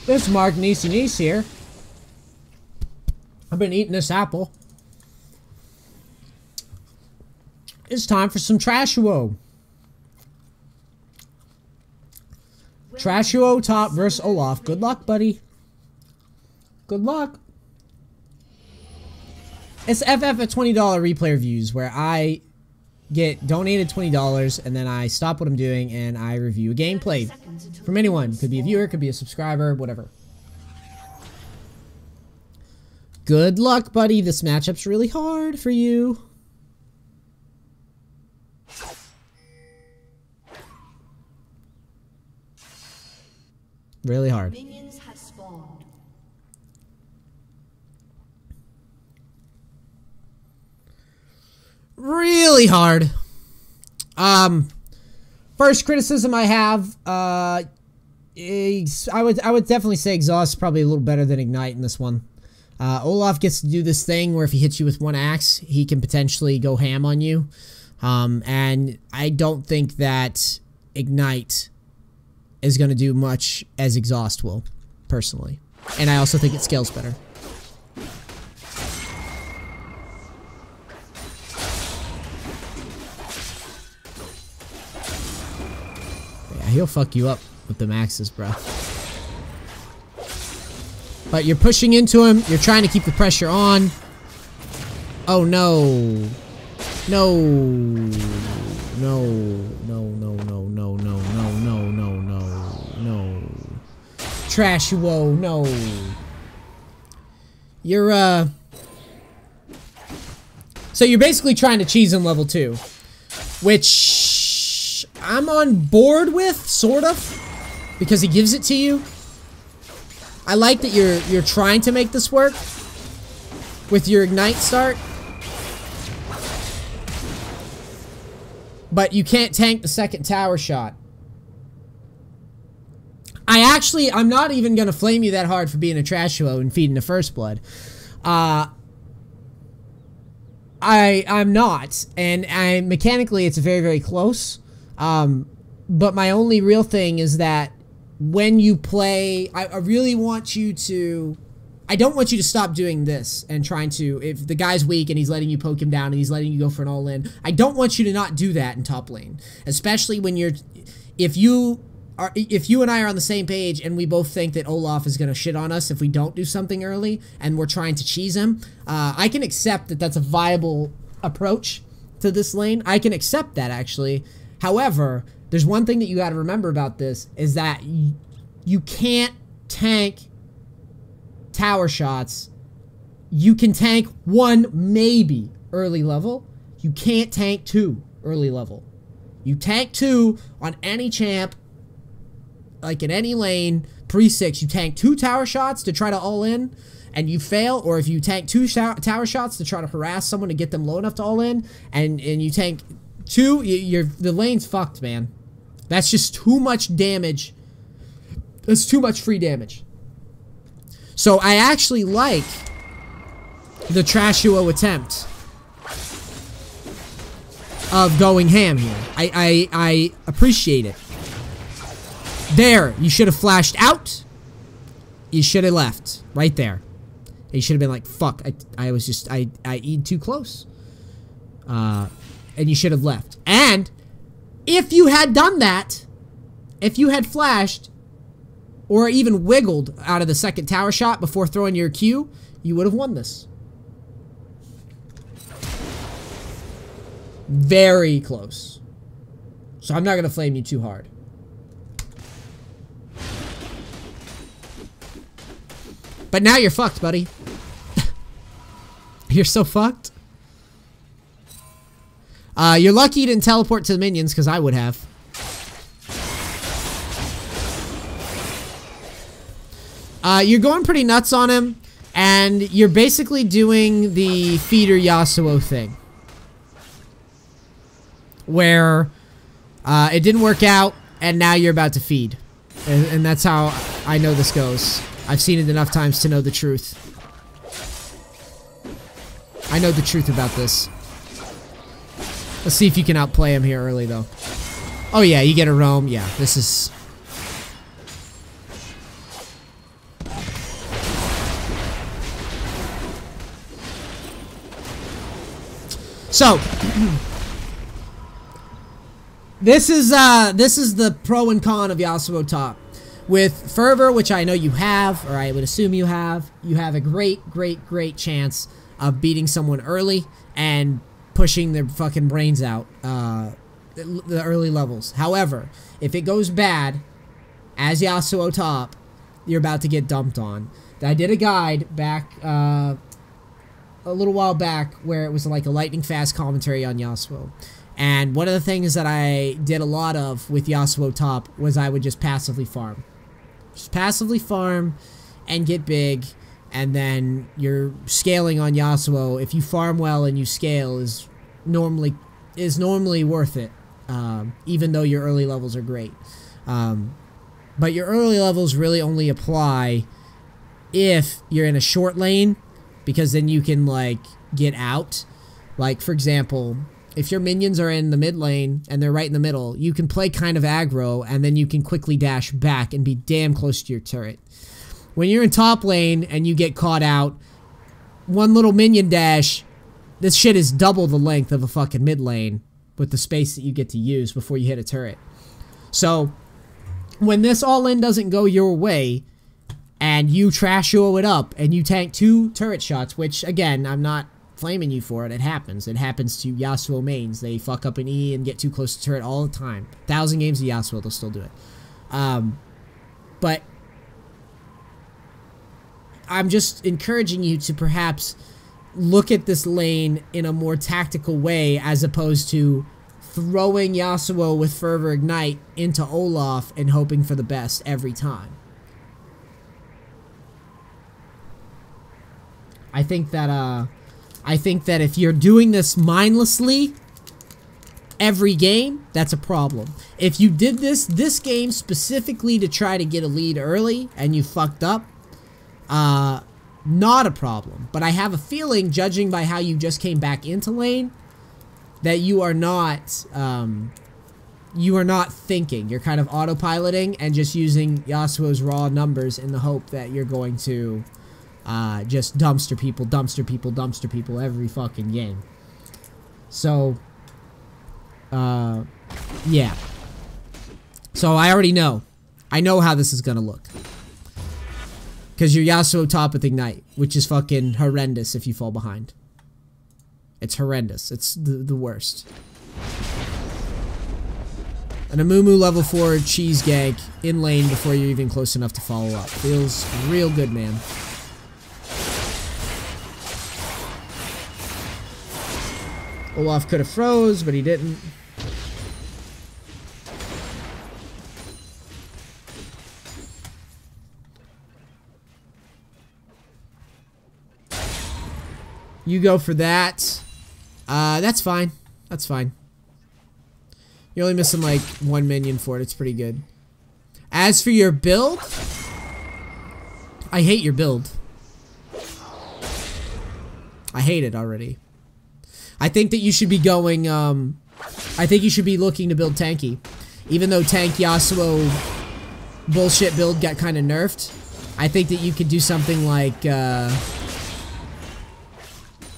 This Mark Niece here. I've been eating this apple. It's time for some Trashuo. Trashuo top versus Olaf. Good luck, buddy. Good luck. It's FF at $20 replay reviews where I get donated $20 and then I stop what I'm doing and I review a gameplay from anyone. Could be a viewer, could be a subscriber, whatever. Good luck, buddy. This matchup's really hard for you. Really hard. Minions have spawned. Really hard. First criticism I have, I would definitely say Exhaust is probably a little better than Ignite in this one. Olaf gets to do this thing where if he hits you with one axe, he can potentially go ham on you. And I don't think that Ignite is going to do much as Exhaust will, personally. And I also think it scales better. Yeah, he'll fuck you up with the maxes, bro. But you're pushing into him. You're trying to keep the pressure on. Oh, no. No. No. No, no, no, no, no, no, no, no, no, no. Trashuo, no. You're, so you're basically trying to cheese him level 2. Which I'm on board with, sort of. Because he gives it to you. I like that you're trying to make this work with your Ignite start. But you can't tank the second tower shot. I'm not even going to flame you that hard for being a Trashuo and feeding the First Blood. I'm not. And mechanically, it's very, very close. But my only real thing is that when you play, I really want you to... I don't want you to stop doing this and trying to... If the guy's weak and he's letting you poke him down and he's letting you go for an all-in, I don't want you to not do that in top lane. Especially when you're... If you and I are on the same page and we both think that Olaf is going to shit on us if we don't do something early and we're trying to cheese him, I can accept that that's a viable approach to this lane. I can accept that, actually. However, there's one thing that you got to remember about this, is that you can't tank tower shots. You can tank 1, maybe, early level. You can't tank 2 early level. You tank 2 on any champ, like in any lane, pre-6, you tank 2 tower shots to try to all-in, and you fail, or if you tank 2 tower shots to try to harass someone to get them low enough to all-in, and you tank 2, the lane's fucked, man. That's just too much damage. That's too much free damage. So I actually like the Trashuo attempt of going ham here. I appreciate it. There, you should have flashed out. You should have left. Right there. You should have been like, fuck, I eat too close. And you should have left. And if you had done that, if you had flashed, or even wiggled out of the second tower shot before throwing your Q, you would have won this. Very close. So I'm not going to flame you too hard. But now you're fucked, buddy. You're so fucked. You're lucky you didn't teleport to the minions, because I would have. You're going pretty nuts on him, and you're basically doing the feeder Yasuo thing. Where it didn't work out, and now you're about to feed. And that's how I know this goes. I've seen it enough times to know the truth. I know the truth about this. Let's see if you can outplay him here early, though. Oh, yeah, you get a roam. Yeah, this is... So this is the pro and con of Yasuo top. With Fervor, which I know you have, or I would assume you have a great chance of beating someone early and pushing their fucking brains out the early levels. However, if it goes bad as Yasuo top, you're about to get dumped on. I did a guide back a little while back where it was like a lightning fast commentary on Yasuo. And one of the things that I did a lot of with Yasuo top was I would just passively farm. Just passively farm and get big, and then your scaling on Yasuo, if you farm well and you scale, is normally worth it, even though your early levels are great. But your early levels really only apply if you're in a short lane, because then you can like get out. Like for example, if your minions are in the mid lane and they're right in the middle, you can play kind of aggro and then you can quickly dash back and be damn close to your turret. When you're in top lane and you get caught out, one little minion dash, this shit is double the length of a fucking mid lane with the space that you get to use before you hit a turret. So when this all-in doesn't go your way and you Trashuo it up and you tank 2 turret shots, which again, I'm not flaming you for it. It happens. It happens to Yasuo mains. They fuck up an E and get too close to turret all the time. 1,000 games of Yasuo, they'll still do it. But I'm just encouraging you to perhaps look at this lane in a more tactical way, as opposed to throwing Yasuo with Fervor Ignite into Olaf and hoping for the best every time. I think that if you're doing this mindlessly every game, that's a problem. If you did this game specifically to try to get a lead early and you fucked up, not a problem. But I have a feeling, judging by how you just came back into lane, that you are not thinking. You're kind of autopiloting and just using Yasuo's raw numbers in the hope that you're going to just dumpster people every fucking game. So, yeah. So I already know. I know how this is gonna look. Because you're Yasuo top with Ignite, which is fucking horrendous if you fall behind. It's horrendous. It's the worst. An Amumu level 4 cheese gank in lane before you're even close enough to follow up. Feels real good, man. Olaf could have froze, but he didn't. You go for that. That's fine. That's fine. You're only missing like 1 minion for it. It's pretty good. As for your build, I hate your build. I hate it already. I think that you should be going, I think you should be looking to build tanky. Even though tank Yasuo bullshit build got kind of nerfed, I think that you could do something like, I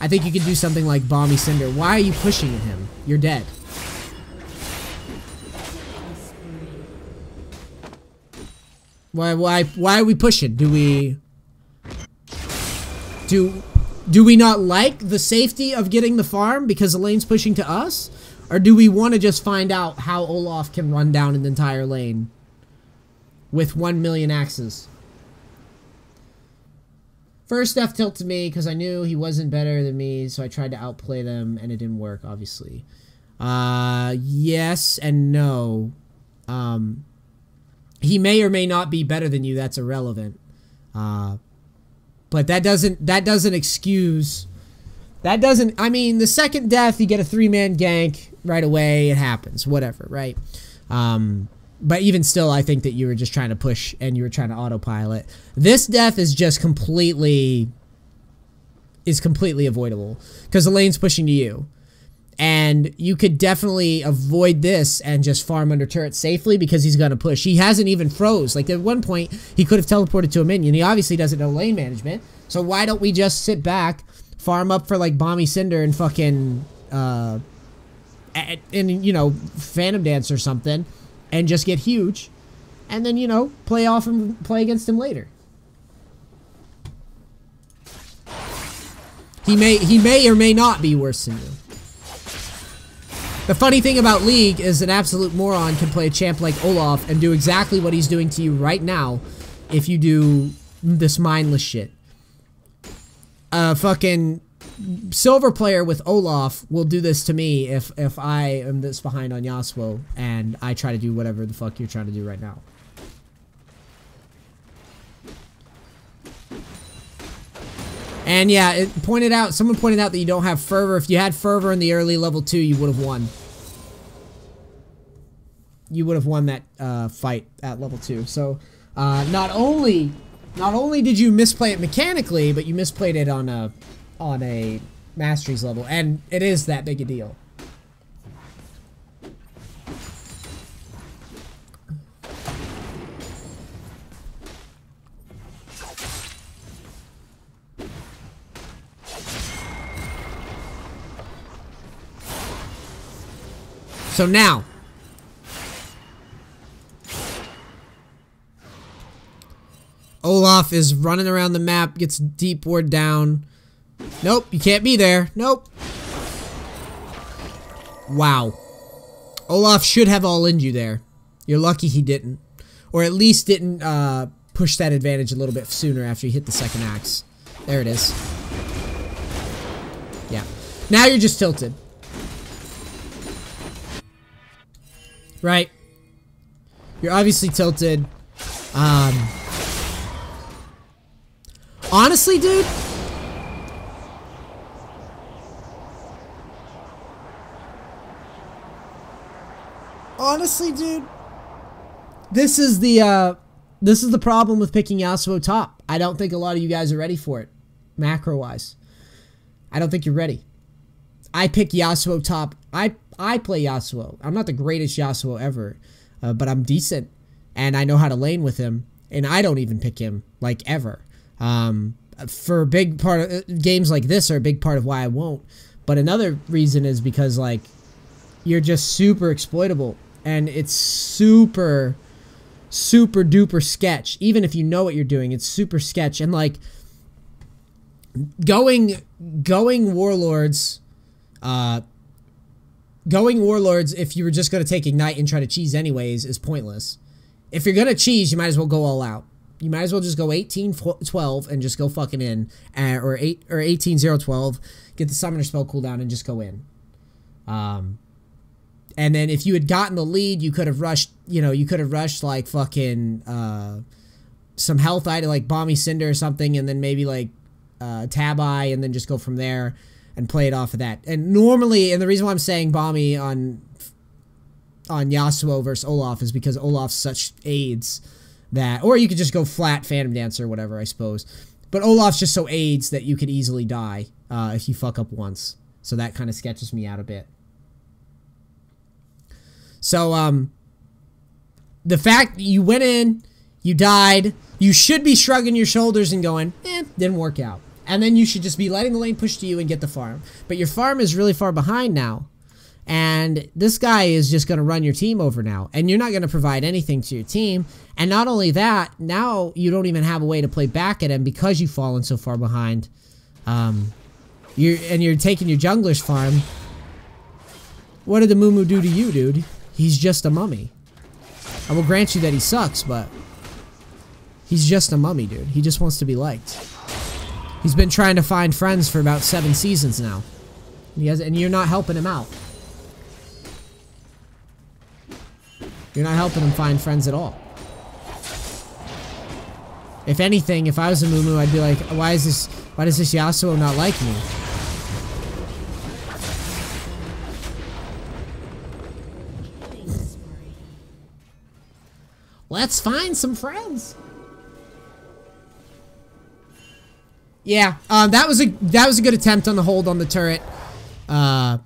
think you could do something like Bomby Cinder. Why are you pushing at him? You're dead. Why are we pushing? Do we not like the safety of getting the farm because the lane's pushing to us? Or do we want to just find out how Olaf can run down an entire lane with 1 million axes? First F tilt to me because I knew he wasn't better than me, so I tried to outplay them and it didn't work, obviously. Yes and no. He may or may not be better than you, that's irrelevant. But that doesn't excuse... That doesn't... I mean, the second death, you get a 3-man gank right away, it happens, whatever, right? But even still, I think that you were just trying to push and you were trying to autopilot. This death is just completely avoidable because the lane's pushing to you. And you could definitely avoid this and just farm under turret safely because he's going to push. He hasn't even froze. Like, at one point, he could have teleported to a minion. He obviously doesn't know lane management. So why don't we just sit back, farm up for, like, Bomby Cinder and fucking in, you know, Phantom Dance or something, and just get huge, and then, you know, play off and play against him later. He may or may not be worse than you. The funny thing about League is an absolute moron can play a champ like Olaf and do exactly what he's doing to you right now if you do this mindless shit. A fucking silver player with Olaf will do this to me if I am this behind on Yasuo and I try to do whatever the fuck you're trying to do right now. And yeah, someone pointed out that you don't have Fervor. If you had Fervor in the early level 2, you would have won. You would have won that fight at level 2. So, not only did you misplay it mechanically, but you misplayed it on a masteries level, and it is that big a deal. So now, Olaf is running around the map, gets deep ward down. Nope, you can't be there. Nope. Wow. Olaf should have all-in'd you there. You're lucky he didn't. Or at least didn't push that advantage a little bit sooner after you hit the second axe. There it is. Yeah. Now you're just tilted. Right? You're obviously tilted. Honestly, dude. Honestly, dude. This is the problem with picking Yasuo top. I don't think a lot of you guys are ready for it. Macro-wise. I don't think you're ready. I pick Yasuo top. I play Yasuo. I'm not the greatest Yasuo ever, but I'm decent, and I know how to lane with him, and I don't even pick him, like, ever. For a big part of games like this are a big part of why I won't. But another reason is because, like, you're just super exploitable, and it's super duper sketch. Even if you know what you're doing, it's super sketch, and like going warlords. Going warlords, if you were just going to take ignite and try to cheese anyways, is pointless. If you're going to cheese, you might as well go all out. You might as well just go 18-12 and just go fucking in, or 18-0-12, get the summoner spell cooldown and just go in. And then if you had gotten the lead, you could have rushed, you know, you could have rushed like fucking some health item like Balmy Cinder or something, and then maybe like Tab Eye, and then just go from there and play it off of that. And normally, and the reason why I'm saying Balmy on Yasuo versus Olaf is because Olaf's such aids that, or you could just go flat Phantom Dancer or whatever, I suppose. But Olaf's just so aids that you could easily die if you fuck up once. So that kind of sketches me out a bit. So, the fact that you went in, you died, you should be shrugging your shoulders and going, didn't work out. And then you should just be letting the lane push to you and get the farm. But your farm is really far behind now. And this guy is just going to run your team over now. And you're not going to provide anything to your team. And not only that, now you don't even have a way to play back at him because you've fallen so far behind. You're taking your jungler's farm. What did the Moo do to you, dude? He's just a mummy. I will grant you that he sucks, but he's just a mummy, dude. He just wants to be liked. He's been trying to find friends for about 7 seasons now. And you're not helping him out. You're not helping him find friends at all. If anything, if I was a Moo, I'd be like, why does this Yasuo not like me? Let's find some friends. Yeah, that was a good attempt on the hold on the turret. That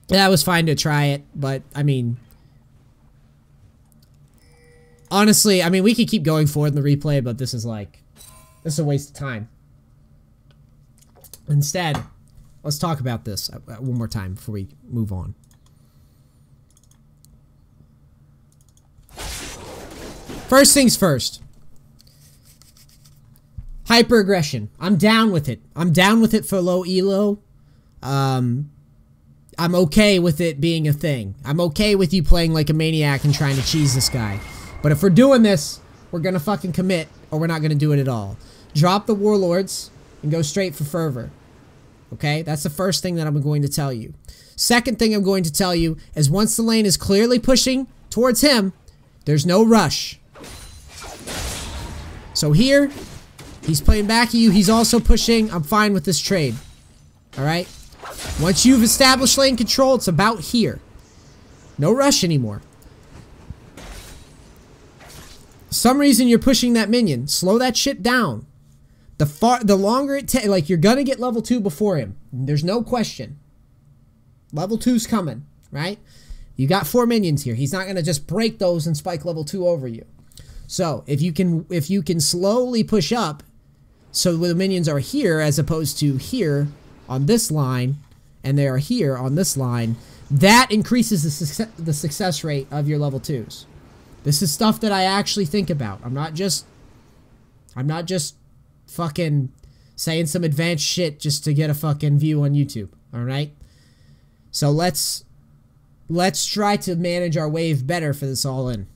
was fine to try it, but I mean, honestly, I mean, we could keep going forward in the replay, but this is a waste of time. Instead, let's talk about this one more time before we move on. First things first. Hyper aggression. I'm down with it. I'm down with it for low elo. I'm okay with it being a thing. I'm okay with you playing like a maniac and trying to cheese this guy. But if we're doing this, we're gonna fucking commit, or we're not gonna do it at all. Drop the warlords and go straight for fervor. Okay? That's the first thing that I'm going to tell you. Second thing I'm going to tell you is once the lane is clearly pushing towards him, there's no rush. So here, he's playing back at you. He's also pushing. I'm fine with this trade. Alright? Once you've established lane control, it's about here. No rush anymore. Some reason you're pushing that minion. Slow that shit down. The longer it takes, like, you're gonna get level 2 before him. There's no question. Level 2's coming, right? You got 4 minions here. He's not gonna just break those and spike level 2 over you. So, if you can slowly push up, so the minions are here as opposed to here on this line, and they are here on this line, that increases the success rate of your level 2s. This is stuff that I actually think about. I'm not just fucking saying some advanced shit just to get a fucking view on YouTube. Alright? So let's try to manage our wave better for this all in.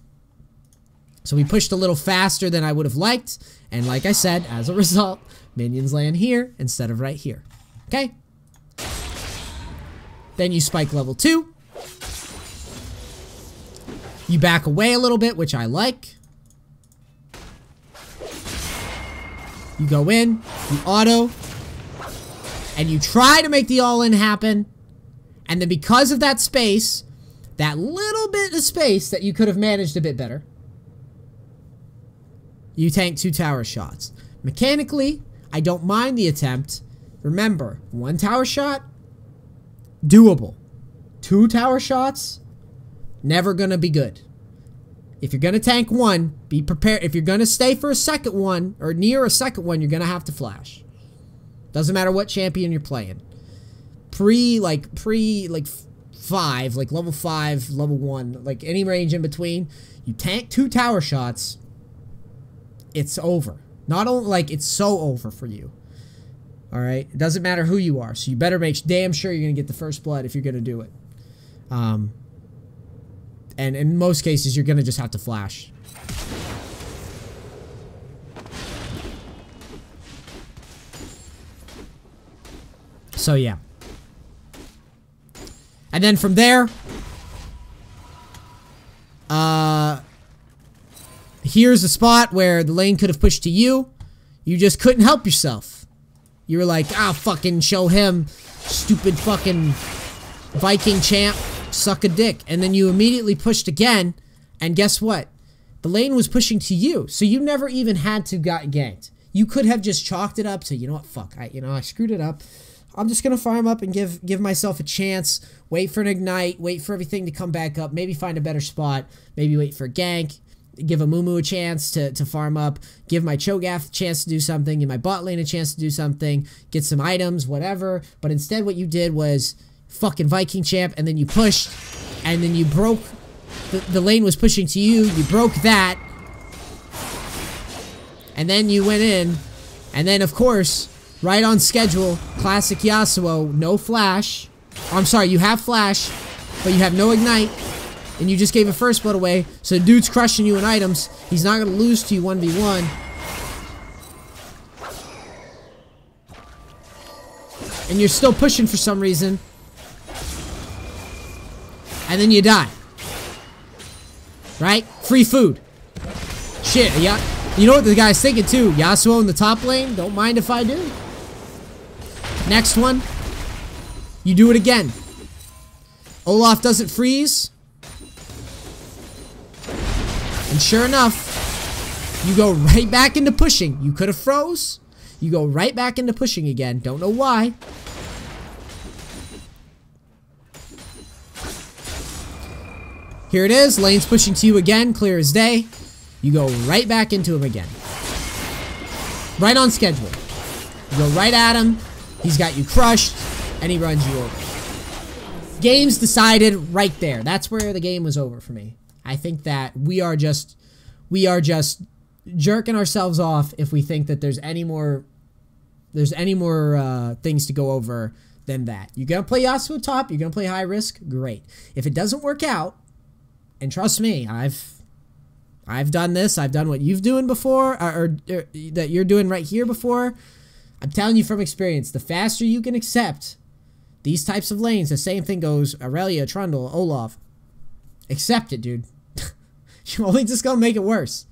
So we pushed a little faster than I would have liked, and like I said, as a result, minions land here instead of right here. Okay? Then you spike level 2. You back away a little bit, which I like. You go in, you auto, and you try to make the all-in happen, and then because of that space, that little bit of space that you could have managed a bit better, you tank 2 tower shots. Mechanically, I don't mind the attempt. Remember, 1 tower shot, doable. 2 tower shots, never gonna be good. If you're gonna tank 1, be prepared. If you're gonna stay for a second one, or near a second one, you're gonna have to flash. Doesn't matter what champion you're playing. Pre 5, like level 5, level 1, like any range in between, you tank 2 tower shots, it's over. Not only, like, it's so over for you. Alright? It doesn't matter who you are, so you better make damn sure you're gonna get the first blood if you're gonna do it. And in most cases, you're gonna just have to flash. So, yeah. And then from there, here's a spot where the lane could have pushed to you. You just couldn't help yourself. You were like, ah, fucking show him, stupid fucking Viking champ, suck a dick. And then you immediately pushed again, and guess what? The lane was pushing to you, so you never even had to get ganked. You could have just chalked it up to, you know what, fuck, I screwed it up. I'm just gonna farm up and give myself a chance, wait for an ignite, wait for everything to come back up, maybe find a better spot, maybe wait for a gank, give a Mumu a chance to farm up, give my Cho'Gath a chance to do something, give my bot lane a chance to do something, get some items, whatever. But instead what you did was fucking Viking champ, and then you pushed, and then you broke, the lane was pushing to you, you broke that, and then you went in, and then of course, right on schedule, classic Yasuo, no flash. I'm sorry, you have flash, but you have no ignite, and you just gave a first blood away, so the dude's crushing you in items. He's not going to lose to you 1v1. And you're still pushing for some reason. And then you die. Right? Free food. Shit, yeah. You know what the guy's thinking too? Yasuo in the top lane? Don't mind if I do. Next one. You do it again. Olaf doesn't freeze. And sure enough, you go right back into pushing. You could have froze. You go right back into pushing again. Don't know why. Here it is. Lane's pushing to you again. Clear as day. You go right back into him again. Right on schedule. You go right at him. He's got you crushed. and he runs you over. Game's decided right there. That's where the game was over for me. I think that we are just jerking ourselves off if we think that there's any more things to go over than that. You're gonna play Yasuo top, you're gonna play high risk, great. If it doesn't work out, and trust me, I've done this, I've done what you've doing before, or that you're doing right here before. I'm telling you from experience, the faster you can accept these types of lanes, the same thing goes Aurelia, Trundle, Olaf. Accept it, dude. You're only just gonna make it worse.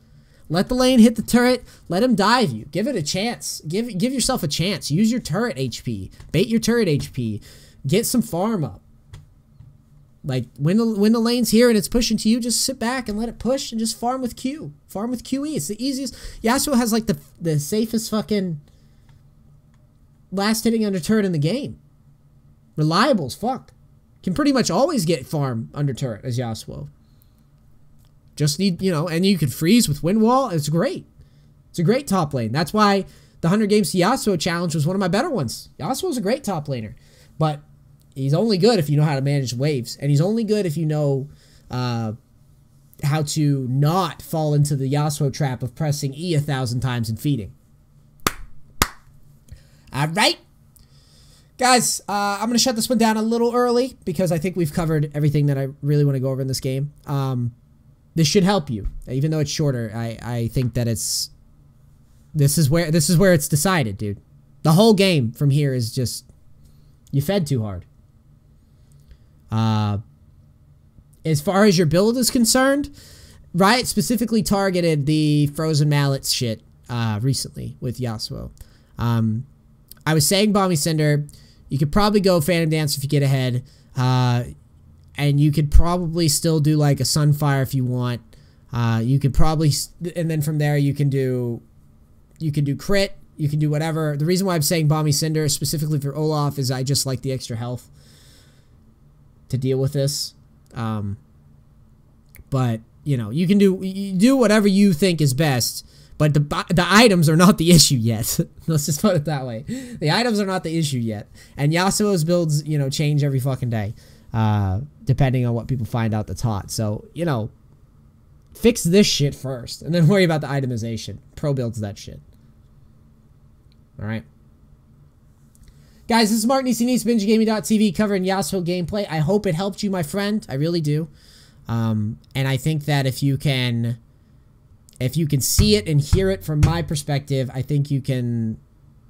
Let the lane hit the turret. Let him dive you. Give it a chance. Give yourself a chance. Use your turret HP. Bait your turret HP. Get some farm up. Like, when the lane's here and it's pushing to you, just sit back and let it push and just farm with Q. Farm with QE. It's the easiest. Yasuo has, like, the safest fucking last hitting under turret in the game. Reliable as fuck. Can pretty much always get farm under turret as Yasuo. Just need, you know, and you can freeze with wind wall. It's great. It's a great top lane. That's why the 100 games to Yasuo challenge was one of my better ones. Yasuo's a great top laner. But he's only good if you know how to manage waves. And he's only good if you know how to not fall into the Yasuo trap of pressing E 1,000 times and feeding. Alright. Guys, I'm going to shut this one down a little early because I think we've covered everything that I really want to go over in this game. This should help you. Even though it's shorter, I think that this is where it's decided, dude. The whole game from here is just, you fed too hard. As far as your build is concerned, Riot specifically targeted the Frozen Mallets shit recently with Yasuo. I was saying Balmy Cinder. You could probably go Phantom Dance if you get ahead. And you could probably still do like a Sunfire if you want. You could probably, and then from there you can do crit. You can do whatever. The reason why I'm saying Balmy Cinder specifically for Olaf is I just like the extra health to deal with this. But you know, you do whatever you think is best. But the items are not the issue yet. Let's just put it that way. The items are not the issue yet. And Yasuo's builds, you know, change every fucking day. Depending on what people find out that's hot. So, you know, fix this shit first. And then worry about the itemization. Pro builds that shit. Alright. Guys, this is Martin ECNeese, BingeGaming.tv, covering Yasuo gameplay. I hope it helped you, my friend. I really do. And I think that if you can see it and hear it from my perspective, I think you can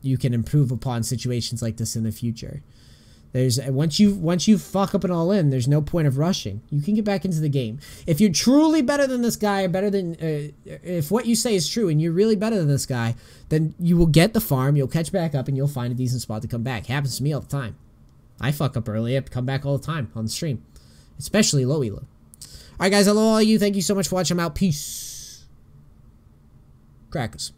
improve upon situations like this in the future. Once you fuck up and all in, there's no point of rushing. You can get back into the game. If you're truly better than this guy, or better than if what you say is true and you're really better than this guy, then you will get the farm, you'll catch back up, and you'll find a decent spot to come back. Happens to me all the time. I fuck up early, I come back all the time on the stream, especially low elo. All right, guys, I love all of you. Thank you so much for watching. I'm out. Peace. Crackers.